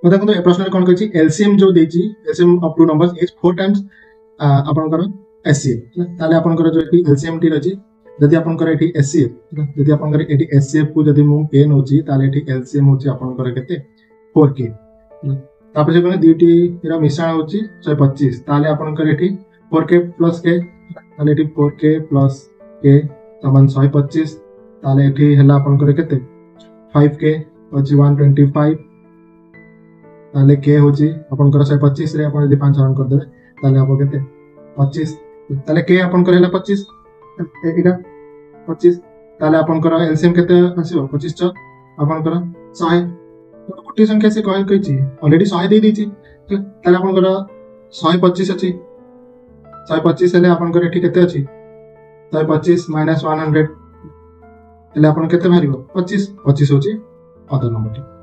देखो ए प्रश्न कौन कही एलसीएम जो देची LCM of two numbers is 4 times आपनकर एचसीएफ ताले आपनकर जो एलसीएम टी अछि जदि आपनकर एठी एचसीएफ जदि आपनकर एठी एचसीएफ को जदि मु के नोची ताले एठी एलसीएम होची आपनकर केते 4k तापर जे कोने दीटी रा मिश्रण होची 125 ताले आपनकर एठी 4k प्लस k ताले एठी 4k प्लस k समान 125 ताले एठी हला आपनकर केते 5k होची 125 ताले के होची आपनकर 125 रे आपन जे 5 रन कर देबे ताले आप केते 25 ताले के आपनकर हला 25 एटा 25 ताले आपनकर एलसीएम केते आसीबो 25 च आपनकर 100 गोटी संख्या से कहै कहिची ऑलरेडी 100 दे दीची ताले आपनकर 125 अछि 125 हेले आपनकर एठी केते अछि 125 - 100 हेले आपन केते मारिबो 25 25 होची अदर नंबर